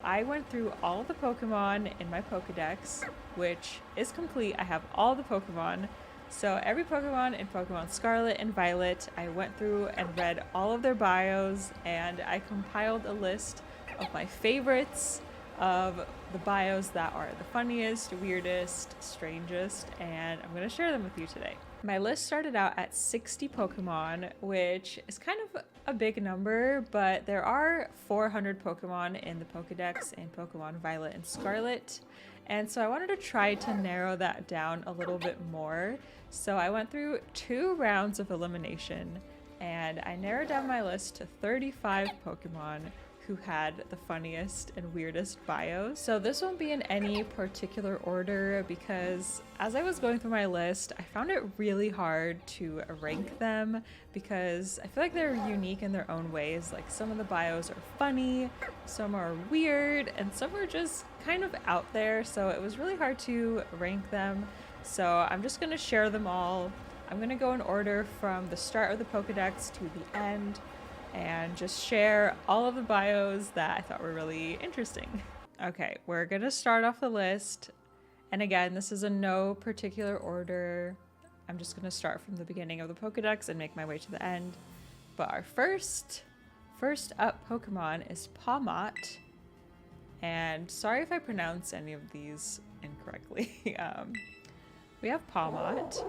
I went through all the Pokemon in my Pokedex, which is complete. I have all the Pokemon. So every Pokemon in Pokemon Scarlet and Violet, I went through and read all of their bios, and I compiled a list of my favorites of the bios that are the funniest, weirdest, strangest, and I'm going to share them with you today. My list started out at 60 Pokemon, which is kind of a big number, but there are 400 Pokemon in the Pokedex in Pokemon Violet and Scarlet. And so I wanted to try to narrow that down a little bit more. So I went through 2 rounds of elimination and I narrowed down my list to 35 Pokemon who had the funniest and weirdest bios. So this won't be in any particular order because as I was going through my list, I found it really hard to rank them because I feel like they're unique in their own ways. Like some of the bios are funny, some are weird, and some are just kind of out there. So it was really hard to rank them. So I'm just gonna share them all. I'm gonna go in order from the start of the Pokedex to the end, and just share all of the bios that I thought were really interesting. Okay, we're gonna start off the list. And again, this is in no particular order. I'm just gonna start from the beginning of the Pokedex and make my way to the end. But our first up Pokemon is Pawmot. And sorry if I pronounce any of these incorrectly. We have Pawmot.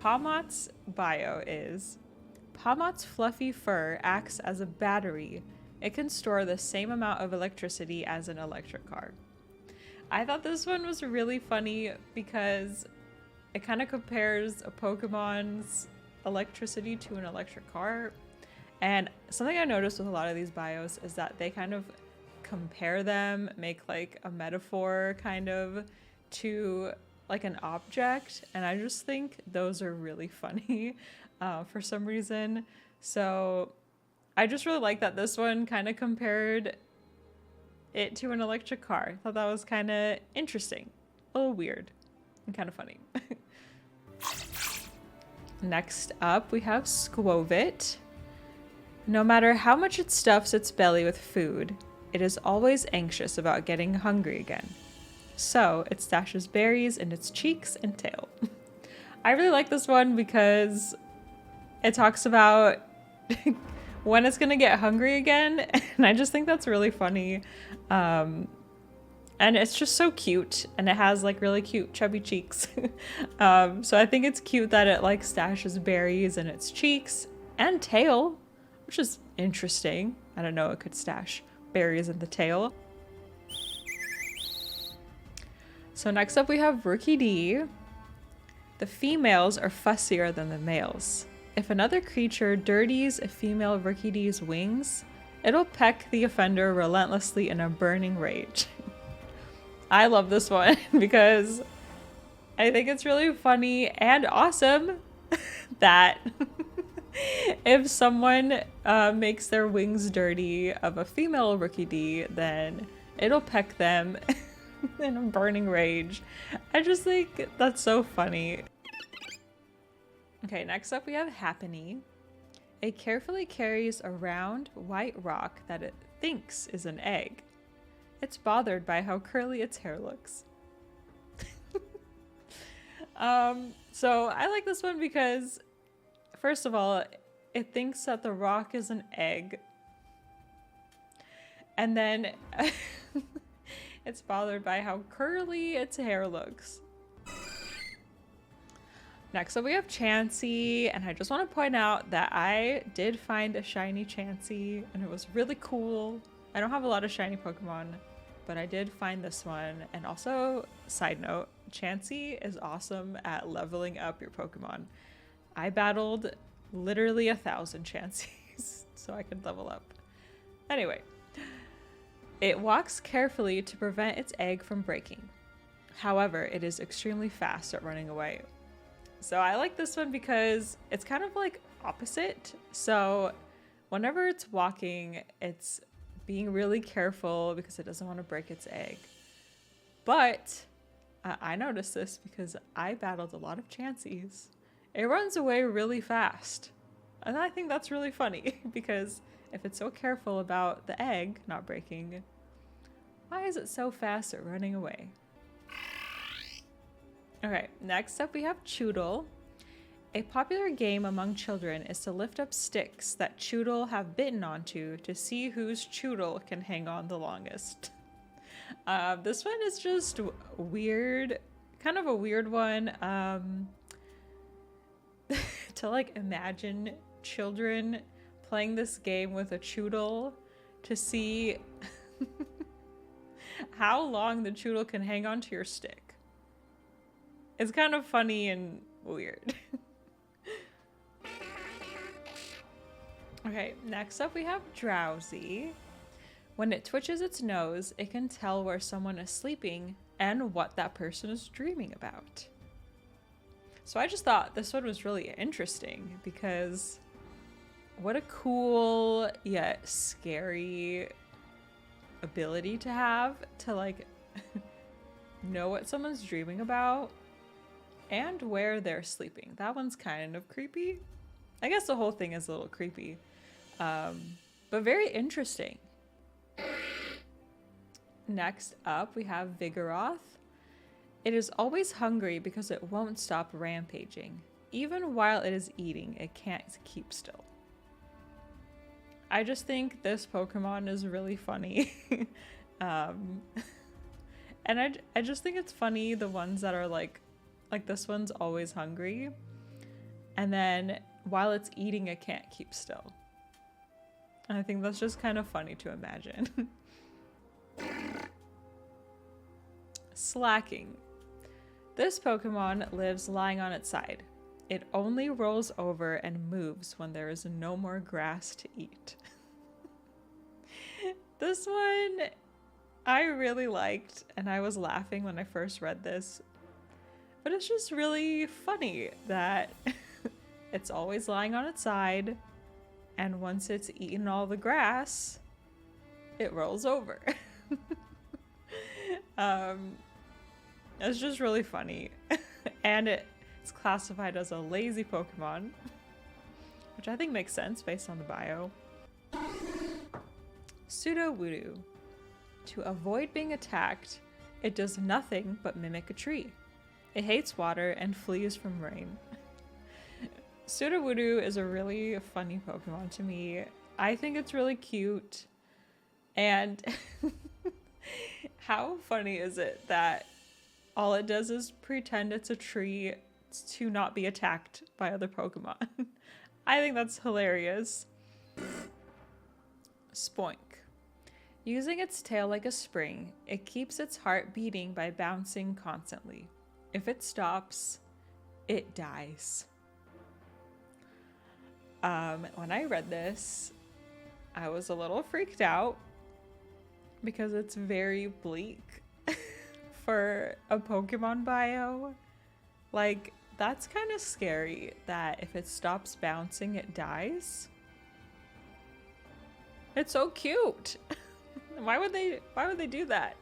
Pawmot's bio is: Pawmot's fluffy fur acts as a battery. It can store the same amount of electricity as an electric car. I thought this one was really funny because it kind of compares a Pokemon's electricity to an electric car. And something I noticed with a lot of these bios is that they kind of compare them, make like a metaphor kind of to like an object. And I just think those are really funny. For some reason. So I just really like that this one kind of compared it to an electric car. I thought that was kind of interesting, a little weird, and kind of funny. Next up, we have Squovit. No matter how much it stuffs its belly with food, it is always anxious about getting hungry again. So it stashes berries in its cheeks and tail. I really like this one because it talks about when it's gonna get hungry again, and I just think that's really funny. And it's just so cute, and it has like really cute chubby cheeks. So I think it's cute that it like stashes berries in its cheeks and tail, which is interesting. I don't know, it could stash berries in the tail. So next up we have Rookie D. The females are fussier than the males. If another creature dirties a female Rookie D's wings, it'll peck the offender relentlessly in a burning rage. I love this one because I think it's really funny and awesome that if someone makes their wings dirty of a female Rookie D, then it'll peck them in a burning rage. I just think that's so funny. Okay, next up we have Happiny. It carefully carries a round, white rock that it thinks is an egg. It's bothered by how curly its hair looks. So I like this one because, first of all, it thinks that the rock is an egg. And then it's bothered by how curly its hair looks. Next up we have Chansey, and I just want to point out that I did find a shiny Chansey, and it was really cool. I don't have a lot of shiny Pokemon, but I did find this one. And also, side note, Chansey is awesome at leveling up your Pokemon. I battled literally 1,000 Chanseys so I could level up. Anyway, it walks carefully to prevent its egg from breaking. However, it is extremely fast at running away. So I like this one because it's kind of like opposite. So whenever it's walking, it's being really careful because it doesn't want to break its egg. But I noticed this because I battled a lot of Chanseys. It runs away really fast. And I think that's really funny because if it's so careful about the egg not breaking, Why is it so fast at running away? Okay, next up we have Choodle. A popular game among children is to lift up sticks that Choodle have bitten onto to see whose Choodle can hang on the longest. This one is just weird, kind of a weird one. To like imagine children playing this game with a Choodle to see how long the Choodle can hang on to your stick. It's kind of funny and weird. Okay, next up we have Drowsy. When it twitches its nose, it can tell where someone is sleeping and what that person is dreaming about. So I just thought this one was really interesting because what a cool yet scary ability to have to like know what someone's dreaming about and where they're sleeping. That one's kind of creepy. I guess the whole thing is a little creepy, but very interesting. Next up, we have Vigoroth. It is always hungry because it won't stop rampaging. Even while it is eating, it can't keep still. I just think this Pokemon is really funny. And I just think it's funny the ones that are like this one's always hungry. And then while it's eating, it can't keep still. And I think that's just kind of funny to imagine. Slacking. This Pokemon lives lying on its side. It only rolls over and moves when there is no more grass to eat. This one I really liked, and I was laughing when I first read this. But it's just really funny that it's always lying on its side, and once it's eaten all the grass, it rolls over. It's just really funny. And it's classified as a lazy Pokemon, which I think makes sense based on the bio. Sudowoodo. To avoid being attacked, it does nothing but mimic a tree. It hates water and flees from rain. Sudowoodo is a really funny Pokemon to me. I think it's really cute. And how funny is it that all it does is pretend it's a tree to not be attacked by other Pokemon? I think that's hilarious. Spoink. Using its tail like a spring, it keeps its heart beating by bouncing constantly. If it stops, it dies. When I read this, I was a little freaked out because it's very bleak for a Pokemon bio. Like, that's kind of scary that if it stops bouncing, it dies. It's so cute. Why would they do that?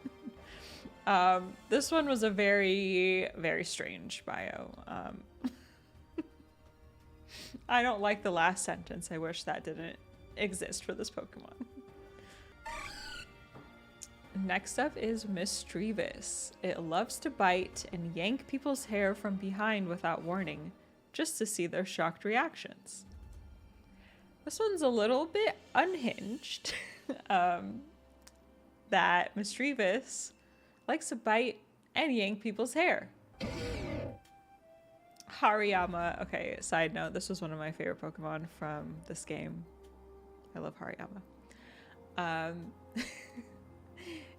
This one was a very, very strange bio. I don't like the last sentence. I wish that didn't exist for this Pokemon. Next up is Miss Trevis. It loves to bite and yank people's hair from behind without warning, just to see their shocked reactions. This one's a little bit unhinged. That Miss Trevis likes to bite and yank people's hair. Hariyama. Okay, side note, this was one of my favorite Pokemon from this game. I love Hariyama.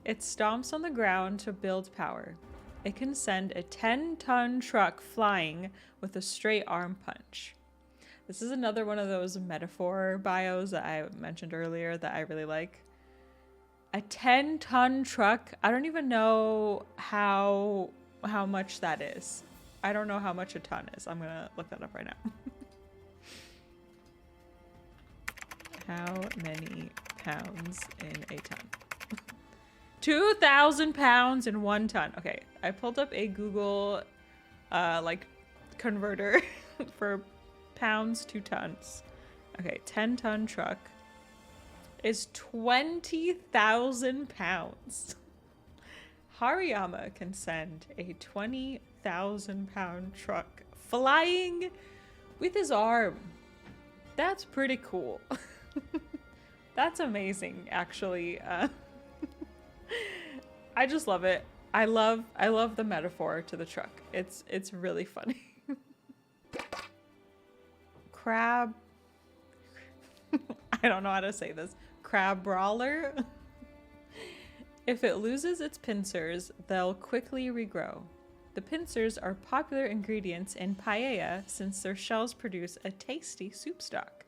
It stomps on the ground to build power. It can send a 10-ton truck flying with a straight arm punch. This is another one of those metaphor bios that I mentioned earlier that I really like. A 10-ton truck. I don't even know how much that is. I don't know how much a ton is. I'm gonna look that up right now. How many pounds in a ton? 2,000 pounds in 1 ton. Okay, I pulled up a Google like converter for pounds to tons. Okay, 10-ton truck is 20,000 pounds. Hariyama can send a 20,000-pound truck flying with his arm. That's pretty cool. That's amazing, actually. I just love it. I love the metaphor to the truck. It's really funny. Crab. I don't know how to say this. Crab Brawler. If it loses its pincers, they'll quickly regrow. The pincers are popular ingredients in paella since their shells produce a tasty soup stock.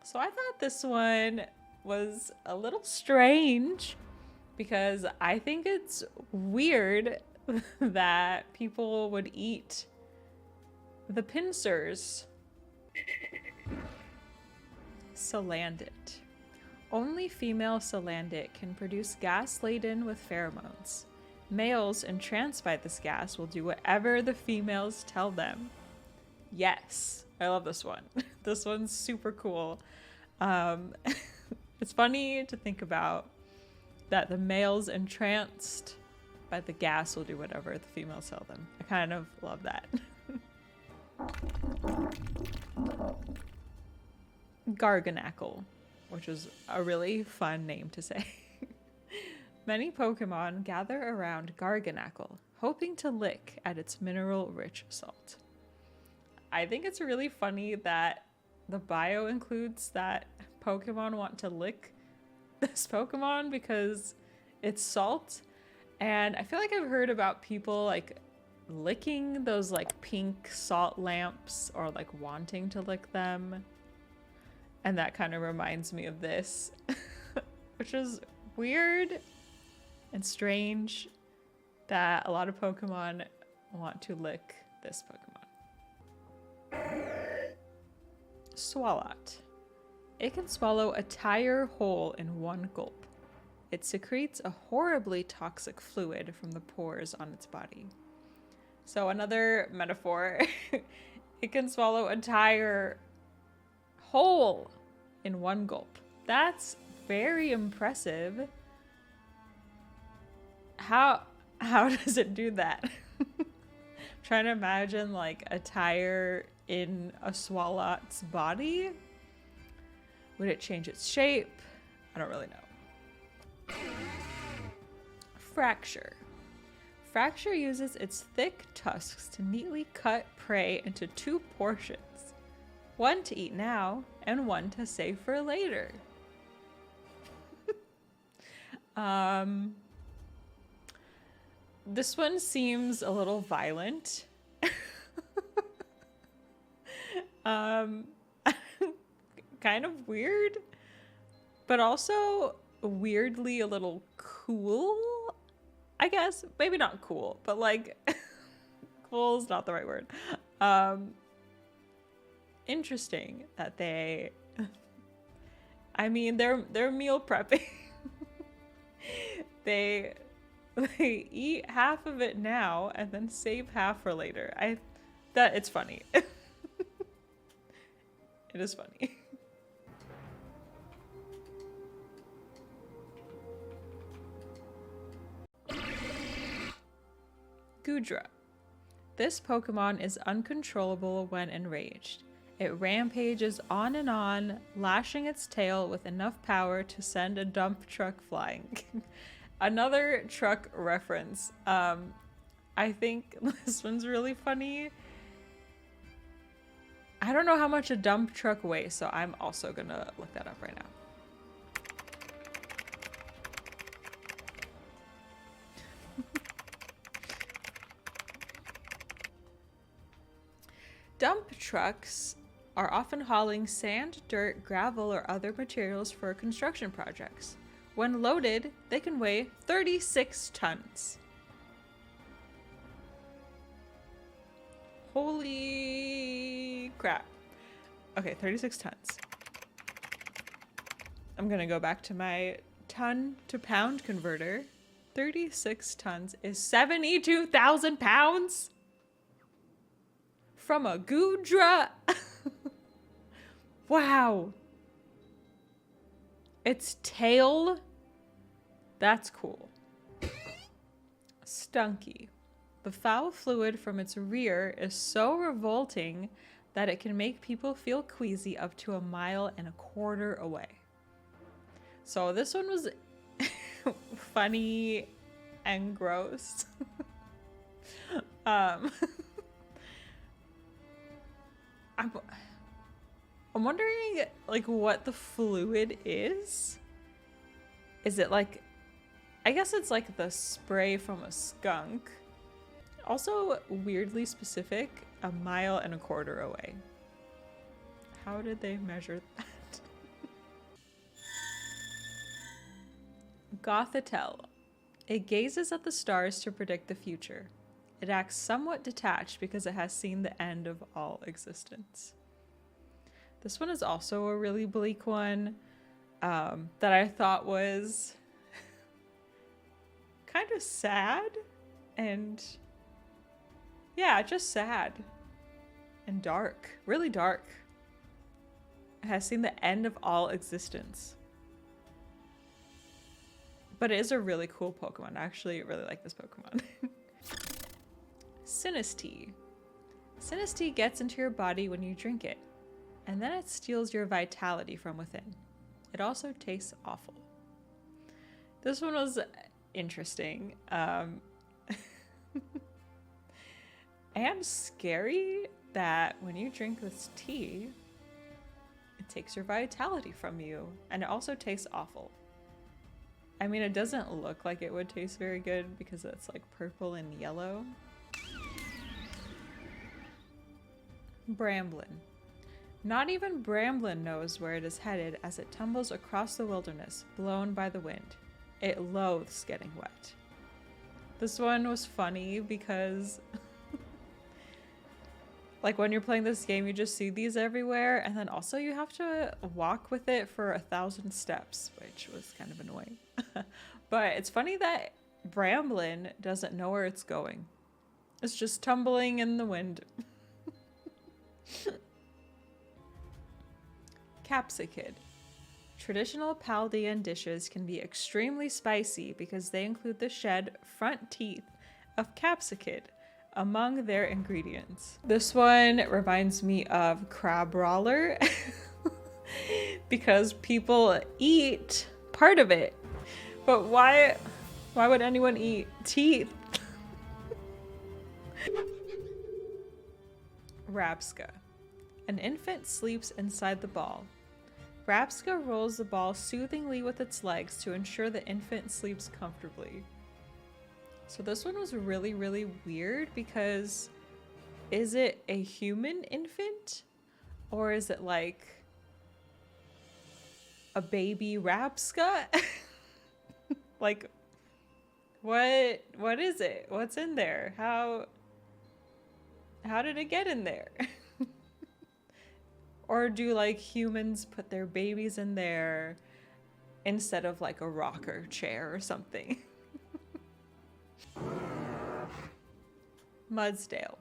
So I thought this one was a little strange because I think it's weird that people would eat the pincers. Salandit. Only female Salandit can produce gas laden with pheromones. Males entranced by this gas will do whatever the females tell them. Yes, I love this one. This one's super cool. It's funny to think about that the males entranced by the gas will do whatever the females tell them. I kind of love that. Gargan Ackle, which is a really fun name to say. Many Pokemon gather around Gargan Ackle, hoping to lick at its mineral-rich salt. I think it's really funny that the bio includes that Pokemon want to lick this Pokemon because it's salt. And I feel like I've heard about people like licking those like pink salt lamps or like wanting to lick them. And that kind of reminds me of this, which is weird and strange that a lot of Pokemon want to lick this Pokemon. Swalla. It can swallow a tire whole in one gulp. It secretes a horribly toxic fluid from the pores on its body. So another metaphor, it can swallow a tire whole in one gulp. That's very impressive. How does it do that? I'm trying to imagine like a tire in a Swalot's body. Would it change its shape? I don't really know. Fracture. Fracture uses its thick tusks to neatly cut prey into two portions. One to eat now, and one to save for later. This one seems a little violent. Kind of weird, but also weirdly a little cool, I guess. Maybe not cool, but like cool is not the right word. Interesting that they, I mean, they're meal prepping. they eat half of it now and then save half for later. It's funny. It is funny. Goodra. This Pokemon is uncontrollable when enraged. It rampages on and on, lashing its tail with enough power to send a dump truck flying. Another truck reference. I think this one's really funny. I don't know how much a dump truck weighs, so I'm also gonna look that up right now. Dump trucks are often hauling sand, dirt, gravel, or other materials for construction projects. When loaded, they can weigh 36 tons. Holy crap. Okay, 36 tons. I'm gonna go back to my ton to pound converter. 36 tons is 72,000 pounds? From a Goodra. Wow. Its tail. That's cool. Stunky. The foul fluid from its rear is so revolting that it can make people feel queasy up to 1.25 miles away. So this one was funny and gross. I'm wondering, like, what the fluid is. Is it like, I guess it's like the spray from a skunk. Also weirdly specific, 1.25 miles away. How did they measure that? Gothatel. It gazes at the stars to predict the future. It acts somewhat detached because it has seen the end of all existence. This one is also a really bleak one that I thought was kind of sad and yeah, just sad and dark, really dark. It has seen the end of all existence. But it is a really cool Pokemon. I actually really like this Pokemon. Sinistea. Sinistea gets into your body when you drink it, and then it steals your vitality from within. It also tastes awful. This one was interesting. And scary that when you drink this tea, it takes your vitality from you, and it also tastes awful. I mean, it doesn't look like it would taste very good because it's like purple and yellow. Bramblin. Not even Bramblin knows where it is headed as it tumbles across the wilderness, blown by the wind. It loathes getting wet. This one was funny because like when you're playing this game, you just see these everywhere, and then also you have to walk with it for 1,000 steps, which was kind of annoying. But it's funny that Bramblin doesn't know where it's going. It's just tumbling in the wind. Capsicid. Traditional Paldian dishes can be extremely spicy because they include the shed front teeth of Capsicid among their ingredients. This one reminds me of Brawler because people eat part of it. But why would anyone eat teeth? Rapsca. An infant sleeps inside the ball. Rapsca rolls the ball soothingly with its legs to ensure the infant sleeps comfortably. So this one was really, really weird because is it a human infant or is it like a baby Rapsca? Like, what is it? What's in there? How did it get in there? Or do like humans put their babies in there instead of like a rocker chair or something? Mudsdale.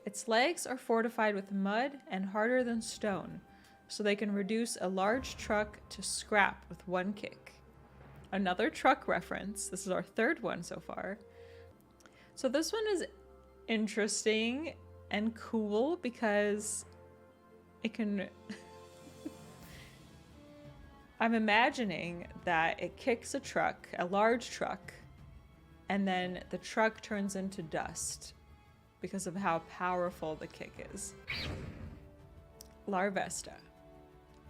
Its legs are fortified with mud and harder than stone, so they can reduce a large truck to scrap with one kick. Another truck reference. This is our third one so far. So this one is interesting and cool because it can... I'm imagining that it kicks a truck, a large truck, and then the truck turns into dust because of how powerful the kick is. Larvesta.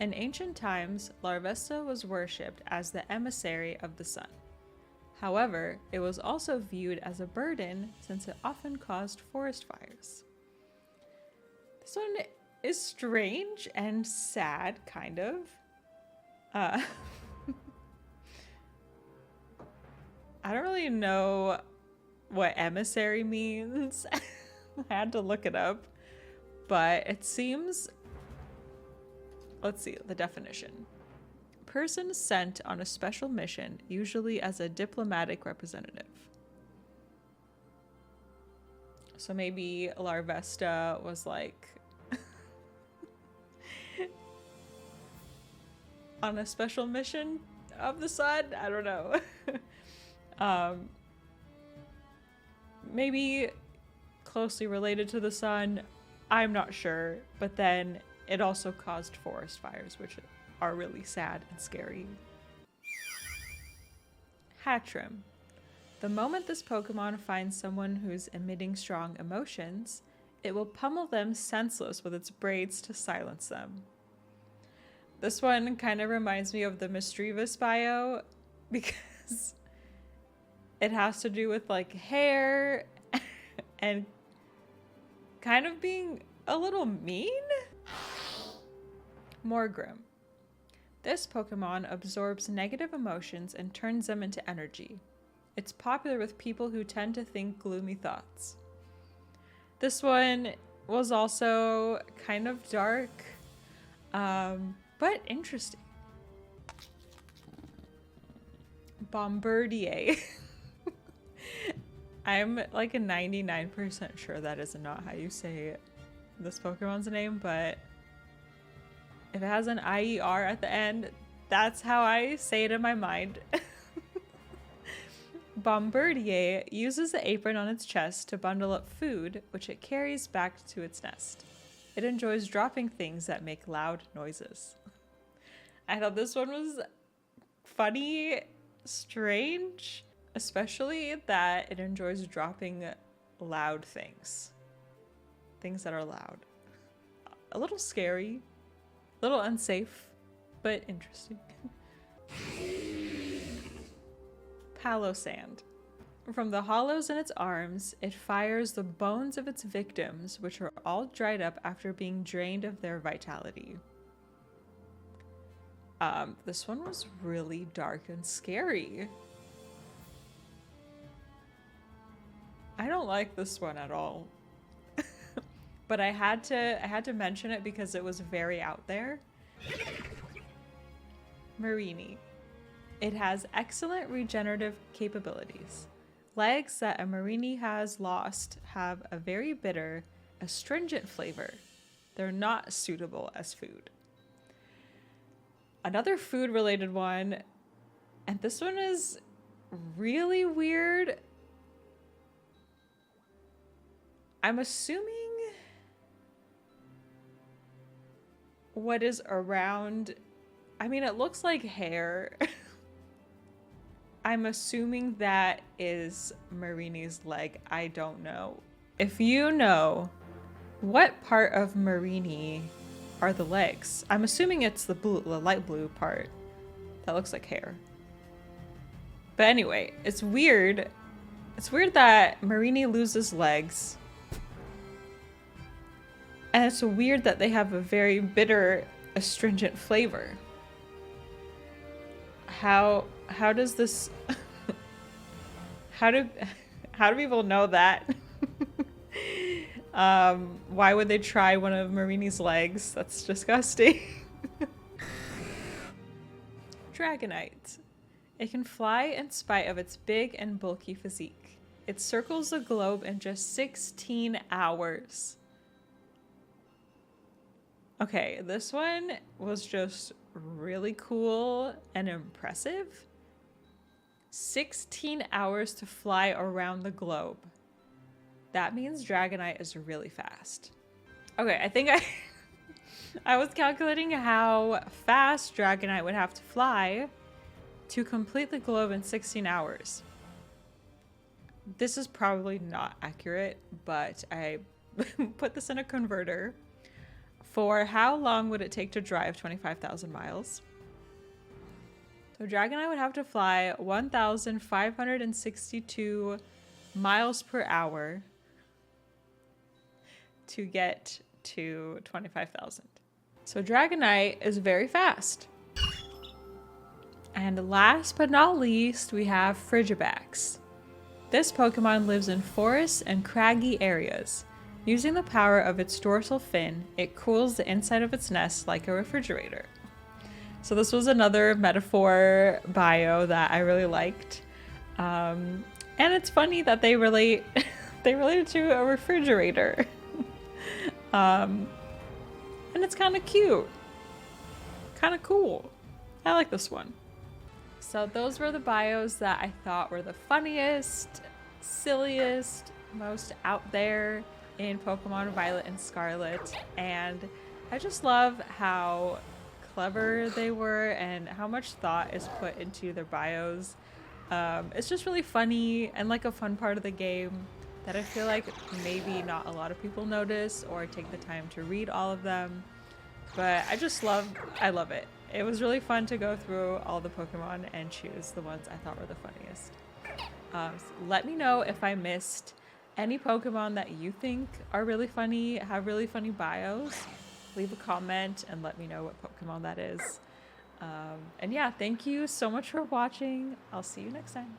In ancient times, Larvesta was worshipped as the emissary of the sun. However, it was also viewed as a burden since it often caused forest fires. This one is strange and sad, kind of. I don't really know what emissary means. I had to look it up, but it seems... Let's see the definition. Person sent on a special mission, usually as a diplomatic representative. So maybe Larvesta was like on a special mission of the sun? I don't know. maybe closely related to the sun. I'm not sure. But then it also caused forest fires, which are really sad and scary. Hattrim. The moment this Pokemon finds someone who's emitting strong emotions, it will pummel them senseless with its braids to silence them. This one kind of reminds me of the Trevis bio because it has to do with like hair and kind of being a little mean. Morgrim. This Pokemon absorbs negative emotions and turns them into energy. It's popular with people who tend to think gloomy thoughts. This one was also kind of dark, but interesting. Bombardier. I'm like a 99% sure that is not how you say this Pokemon's name, but if it has an IER at the end, that's how I say it in my mind. Bombardier uses the apron on its chest to bundle up food, which it carries back to its nest. It enjoys dropping things that make loud noises. I thought this one was funny, strange, especially that it enjoys dropping loud things. Things that are loud. A little scary, a little unsafe, but interesting. Palo Sand. From the hollows in its arms, it fires the bones of its victims, which are all dried up after being drained of their vitality. This one was really dark and scary. I don't like this one at all. But I had to mention it because it was very out there. Marini. It has excellent regenerative capabilities. Legs that a Marini has lost have a very bitter, astringent flavor. They're not suitable as food. Another food-related one, and this one is really weird. I'm assuming what is around, I mean, it looks like hair. I'm assuming that is Marini's leg. I don't know. If you know, what part of Marini are the legs? I'm assuming it's the light blue part that looks like hair. But anyway, it's weird. It's weird that Marini loses legs. And it's weird that they have a very bitter, astringent flavor. How does this how do people know that? Why would they try one of Marini's legs? That's disgusting. Dragonite. It can fly in spite of its big and bulky physique. It circles the globe in just 16 hours. Okay, this one was just really cool and impressive. 16 hours to fly around the globe. That means Dragonite is really fast. Okay, I think I was calculating how fast Dragonite would have to fly to complete the globe in 16 hours. This is probably not accurate, but I put this in a converter. For how long would it take to drive 25,000 miles? So Dragonite would have to fly 1,562 miles per hour to get to 25,000. So Dragonite is very fast. And last but not least, we have Frijabacks. This Pokemon lives in forests and craggy areas. Using the power of its dorsal fin, it cools the inside of its nest like a refrigerator. So this was another metaphor bio that I really liked. And it's funny that they relate it to a refrigerator. And it's kind of cute. Kind of cool. I like this one. So those were the bios that I thought were the funniest, silliest, most out there in Pokemon Violet and Scarlet, and I just love how clever they were and how much thought is put into their bios. It's just really funny and like a fun part of the game that I feel like maybe not a lot of people notice or take the time to read all of them. But I love it. It was really fun to go through all the Pokemon and choose the ones I thought were the funniest. So let me know if I missed any Pokemon that you think are really funny, have really funny bios. Leave a comment and let me know what Pokemon that is. And yeah, thank you so much for watching. I'll see you next time.